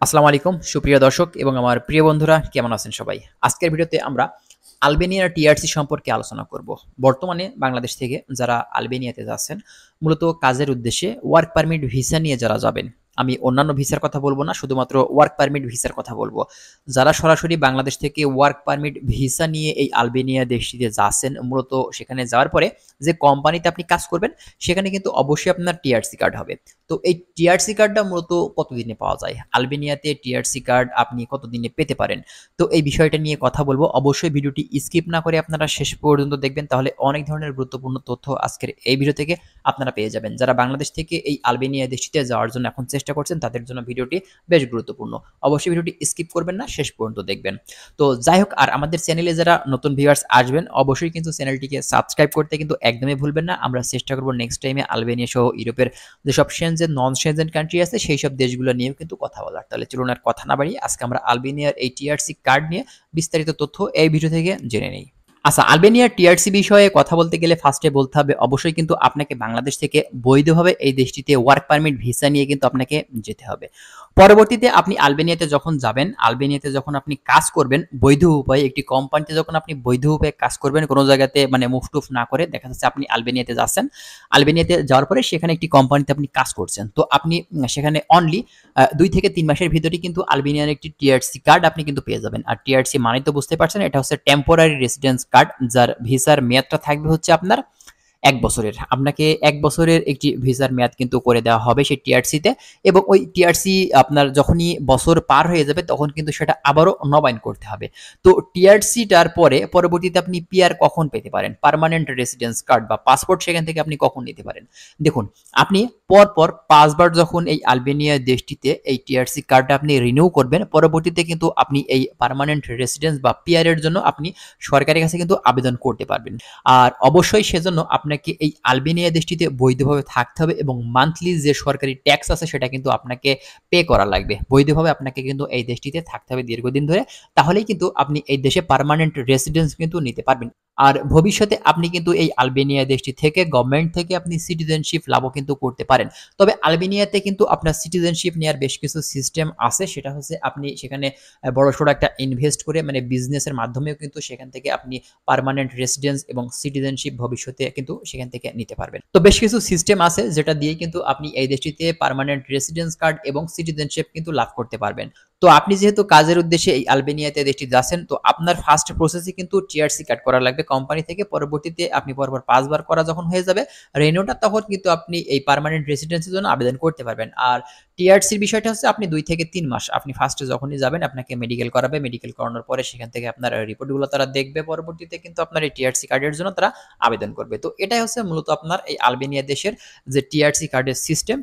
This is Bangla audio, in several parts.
আসসালামু আলাইকুম সুপ্রিয় দর্শক এবং আমার প্রিয় বন্ধুরা কেমন আছেন সবাই। আজকের ভিডিওতে আমরা আলবেনিয়ার টিআরসি সম্পর্কে আলোচনা করব। বর্তমানে বাংলাদেশ থেকে যারা আলবেনিয়াতে যাচ্ছেন মূলত কাজের উদ্দেশ্যে ওয়ার্ক পারমিট ভিসা নিয়ে যারা যাবেন, আমি অন্যান্য ভিসার কথা বলবো না, শুধুমাত্র ওয়ার্ক পারমিট ভিসার কথা বলবো। যারা সরাসরি বাংলাদেশ থেকে ওয়ার্ক পারমিট ভিসা নিয়ে এই আলবেনিয়া দেশটিতে যাচ্ছেন, মূলত সেখানে যাওয়ার পরে যে কোম্পানিতে আপনি কাজ করবেন সেখানে কিন্তু অবশ্যই আপনার টিআরসি কার্ড হবে। তো এই টিআরসি কার্ডটা মূলত কতদিনে পাওয়া যায়, আলবেনিয়াতে টিআরসি কার্ড আপনি কতদিনে পেতে পারেন, তো এই বিষয়টা নিয়ে কথা বলবো। অবশ্যই ভিডিওটি স্কিপ না করে আপনারা শেষ পর্যন্ত দেখবেন, তাহলে অনেক ধরনের গুরুত্বপূর্ণ তথ্য আজকের এই ভিডিও থেকে আপনারা পেয়ে যাবেন। যারা বাংলাদেশ থেকে এই আলবেনিয়া দেশটিতে যাওয়ার জন্য এখন চেষ্টা করছেন তাদের জন্য ভিডিওটি বেশ গুরুত্বপূর্ণ। অবশ্যই ভিডিওটি স্কিপ করবেন না, শেষ পর্যন্ত দেখবেন। তো যাই হোক, আর আমাদের চ্যানেলে যারা নতুন ভিউয়ার্স আসবেন অবশ্যই কিন্তু চ্যানেলটিকে সাবস্ক্রাইব করতে কিন্তু একদমই ভুলবেন না। আমরা চেষ্টা করব নেক্সট টাইমে আলবেনিয়া সহ ইউরোপের যেসব সেনজেন নন সেনজেন কান্ট্রি আছে সেই সব দেশগুলো নিয়েও কিন্তু কথা বলার। তাহলে চলুন আর কথা না বাড়িয়ে আজকে আমরা আলবেনিয়ার এই টিআরসি কার্ড নিয়ে বিস্তারিত তথ্য এই ভিডিও থেকে জেনে নেই। আচ্ছা, আলবেনিয়ার টিআরসি বিষয়ে কথা বলতে গেলে ফার্স্টে বলতে হবে অবশ্যই কিন্তু আপনাকে বাংলাদেশ থেকে বৈধভাবে এই দেশটিতে ওয়ার্ক পারমিট ভিসা নিয়ে কিন্তু আপনাকে যেতে হবে। পরবর্তীতে আপনি আলবেনিয়াতে যখন যাবেন, আলবেনিয়াতে যখন আপনি কাজ করবেন বৈধ উপায়ে, একটি কোম্পানিতে যখন আপনি বৈধ উপায়ে কাজ করবেন, কোনো জায়গাতে মানে মুভ টুফ না করে, দেখা যাচ্ছে আপনি আলবেনিয়াতে যাচ্ছেন, আলবেনিয়াতে যাওয়ার পরে সেখানে একটি কোম্পানিতে আপনি কাজ করছেন, তো আপনি সেখানে অনলি 2 থেকে 3 মাসের ভিতরে কিন্তু আলবেনিয়ার একটি টিআরসি কার্ড আপনি কিন্তু পেয়ে যাবেন। আর টিআরসি মানে তো বুঝতে পারছেন, এটা হচ্ছে টেম্পোরারি রেসিডেন্স কার্ড, যার ভিসার মেয়াদটা থাকবে হচ্ছে আপনার 1 বছরের। আপনাকে 1 বছরের একটি ভিসার মেয়াদ কিন্তু করে দেওয়া হবে সেই টিআরসিতে, এবং ওই টিআরসি আপনার যখনই বছর পার হয়ে যাবে তখন কিন্তু সেটা আবারও নবায়ন করতে হবে। তো টিআরসিটার পরে পরবর্তীতে আপনি পিআর কখন পেতে পারেন, পার্মানেন্ট রেসিডেন্স কার্ড বা পাসপোর্ট, সেখান থেকে আপনি কখন নিতে পারেন? দেখুন, আপনি পরপর 5 বার যখন এই আলবেনিয়া দেশটিতে এই টিআরসি কার্ডটা আপনি রিনিউ করবেন, পরবর্তীতে কিন্তু আপনি এই পার্মানেন্ট রেসিডেন্স বা পিআর এর জন্য আপনি সরকারের কাছে কিন্তু আবেদন করতে পারবেন। আর অবশ্যই সেজন্য আপনাকে এই আলবেনিয়া দেশটিতে বৈধভাবে থাকতে হবে এবং মান্থলি যে সরকারি ট্যাক্স আছে সেটা কিন্তু আপনাকে পে করা লাগবে। বৈধভাবে আপনাকে কিন্তু এই দেশটিতে থাকতে হবে দীর্ঘদিন ধরে, তাহলেই কিন্তু আপনি এই দেশে পার্মানেন্ট রেসিডেন্স কিন্তু নিতে পারবেন। আর ভবিষ্যতে আপনি কিন্তু এই আলবেনিয়া দেশটি থেকে গভর্নমেন্ট থেকে আপনি সিটিজেনশিপ লাভও কিন্তু করতে পারেন। তবে আলবেনিয়াতে কিন্তু আপনার সিটিজেনশিপ নেওয়ার বেশ কিছু সিস্টেম আছে, সেটা হচ্ছে আপনি সেখানে বড়সড় একটা ইনভেস্ট করে মানে বিজনেসের মাধ্যমেও কিন্তু সেখান থেকে আপনি পার্মানেন্ট রেসিডেন্স এবং সিটিজেনশিপ ভবিষ্যতে কিন্তু সেখান থেকে নিতে পারবেন। তো বেশ কিছু সিস্টেম আছে যেটা দিয়ে কিন্তু আপনি এই দেশটিতে পার্মানেন্ট রেসিডেন্স কার্ড এবং সিটিজেনশিপ কিন্তু লাভ করতে পারবেন। তো আপনি যেহেতু কাজের উদ্দেশ্যে এই আলবেনিয়াতে দেশটি যাচ্ছেন, তো আপনার ফার্স্ট প্রসেসে কিন্তু টিআরসি কার্ড করা লাগবে কোম্পানি থেকে। পরবর্তীতে আপনি পরপর 5 বার করা যখন হয়ে যাবে রেনোটা, তখন কিন্তু আপনি এই পার্মানেন্ট রেসিডেন্সির জন্য আবেদন করতে পারবেন। আর টিআরসির বিষয়টা হচ্ছে আপনি 2 থেকে 3 মাস আপনি ফার্স্টে যখনই যাবেন আপনাকে মেডিকেল করাবে, মেডিকেল করানোর পরে সেখান থেকে আপনার রিপোর্টগুলো তারা দেখবে, পরবর্তীতে কিন্তু আপনার এই টিআরসি কার্ডের জন্য তারা আবেদন করবে। তো এটাই হচ্ছে মূলত আপনার এই আলবেনিয়া দেশের যে টিআরসি কার্ডের সিস্টেম।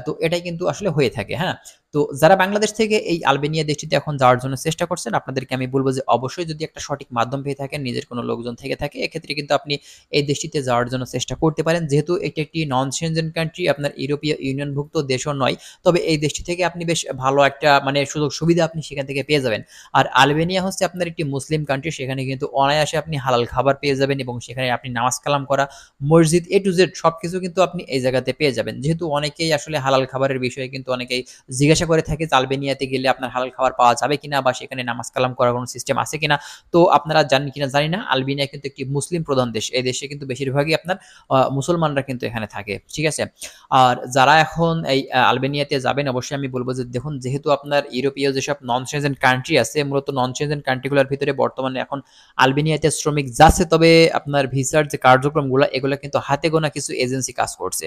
তো এটাই কিন্তু আসলে হয়ে থাকে। হ্যাঁ, তো যারা বাংলাদেশ থেকে এই আলবেনিয়া দেশটিতে এখন যাওয়ার জন্য চেষ্টা করছেন, আপনাদেরকে আমি বলবো যে অবশ্যই যদি একটা সঠিক মাধ্যম পেয়ে থাকেন, নিজের কোনো লোকজন থেকে থাকে, এক্ষেত্রে কিন্তু আপনি এই দেশটিতে যাওয়ার জন্য চেষ্টা করতে পারেন। যেহেতু এটি একটি নন সেনজেন কান্ট্রি, আপনার ইউরোপীয় ইউনিয়নভুক্ত দেশও নয়, তবে এই দেশটি থেকে আপনি বেশ ভালো একটা মানে সুযোগ সুবিধা আপনি সেখান থেকে পেয়ে যাবেন। আর আলবেনিয়া হচ্ছে আপনার একটি মুসলিম কান্ট্রি, সেখানে কিন্তু অনায়াসে আপনি হালাল খাবার পেয়ে যাবেন এবং সেখানে আপনি নামাজ কালাম করা, মসজিদ এ টু জেড সবকিছু কিন্তু আপনি এই জায়গাতে পেয়ে যাবেন। যেহেতু অনেকেই আসলে হালাল খাবারের বিষয়ে কিন্তু অনেকেই জিজ্ঞাসা করে থাকে যে আলবেনিয়াতে গেলে আপনার হালাল খাবার পাওয়া যাবে কিনা বা সেখানে নামাজ কালাম করার কোনো সিস্টেম আছে কিনা। তো আপনারা জানেন কিনা জানি না, আলবেনিয়া কিন্তু একটি মুসলিম প্রধান দেশ। এই দেশে কিন্তু বেশিরভাগই আপনার মুসলমানরা কিন্তু এখানে থাকে। ঠিক আছে? আর যারা এখন এই আলবেনিয়াতে যাবেন অবশ্যই আমি বলব যে দেখুন, যেহেতু আপনার ইউরোপীয় যেসব নন সেনজেন কান্ট্রি আছে, মূলত নন সেনজেন কান্ট্রিগুলোর ভিতরে বর্তমানে এখন আলবেনিয়াতে শ্রমিক যাচ্ছে, তবে আপনার ভিসার যে কার্যক্রমগুলো এগুলো কিন্তু হাতে গোনা কিছু এজেন্সি কাজ করছে।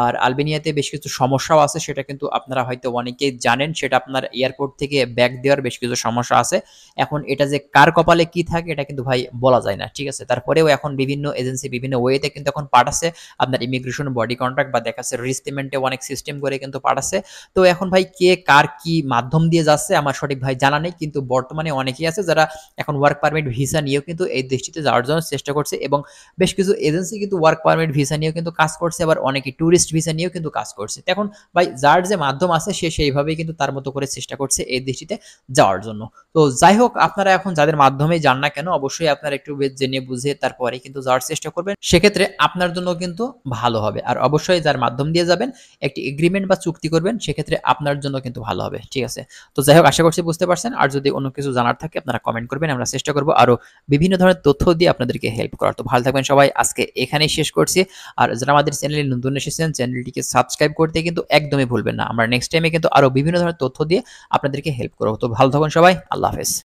আর আলবেনিয়াতে বেশ কিছু সমস্যাও আছে, সেটা কিন্তু আপনারা হয়তো অনেকেই জানেন। সেটা আপনার এয়ারপোর্ট থেকে ব্যাগ দেওয়ার বেশ কিছু সমস্যা আছে। এখন এটা যে কার কপালে কি থাকে এটা কিন্তু ভাই বলা যায় না। ঠিক আছে? তারপরেও এখন বিভিন্ন এজেন্সি বিভিন্ন ওয়েতে কিন্তু এখন পাঠাচ্ছে আপনার ইমিগ্রেশন বডি কন্ট্রাক্ট বা দেখা যাচ্ছে রিস পেমেন্টে অনেক সিস্টেম করে কিন্তু পাঠাচ্ছে। তো এখন ভাই কে কার কি মাধ্যম দিয়ে যাচ্ছে আমার সঠিক ভাই জানা নেই, কিন্তু বর্তমানে অনেকেই আছে যারা এখন ওয়ার্ক পারমিট ভিসা নিয়েও কিন্তু এই দেশটিতে যাওয়ার জন্য চেষ্টা করছে, এবং বেশ কিছু এজেন্সি কিন্তু ওয়ার্ক পারমিট ভিসা নিয়েও কিন্তু কাজ করছে, আবার অনেকে ট্যুরিস্ট ভিসা নিয়েও কিন্তু কাজ করছে। এখন ভাই যার যে মাধ্যম আছে সে সেইভাবেই কিন্তু তার মতো করে চেষ্টা করছে এই দেশটিতে যাওয়ার জন্য। তো যাই হোক, আপনারা এখন যাদের মাধ্যমেই যান না কেন, অবশ্যই আপনারা একটু জেনে বুঝে তারপরে কিন্তু যাওয়ার চেষ্টা করবেন। সেক্ষেত্রে আপনার জন্য কিন্তু ভালো হবে। আর অবশ্যই যার মাধ্যম দিয়ে যাবেন, একটি এগ্রিমেন্ট বা চুক্তি করবেন, সেক্ষেত্রে আপনার জন্য কিন্তু ভালো হবে। ঠিক আছে? তো যাই হোক, আশা করছি বুঝতে পারছেন। আর যদি অন্য কিছু জানার থাকে আপনারা কমেন্ট করবেন, আমরা চেষ্টা করব আরো বিভিন্ন ধরনের তথ্য দিয়ে আপনাদেরকে হেল্প করার। তো ভালো থাকবেন সবাই। আজকে এখানেই শেষ করছি। আর যারা আমাদের চ্যানেলে নতুন এসেছেন, চ্যানেলটিকে সাবস্ক্রাইব করতে কিন্তু একদমই ভুলবেন না। আমরা নেক্সট টাইমে কিন্তু আরো বিভিন্ন ধরনের তথ্য দিয়ে আপনাদেরকে হেল্প করব। তো ভালো থাকুন সবাই। আল্লাহ হাফেজ।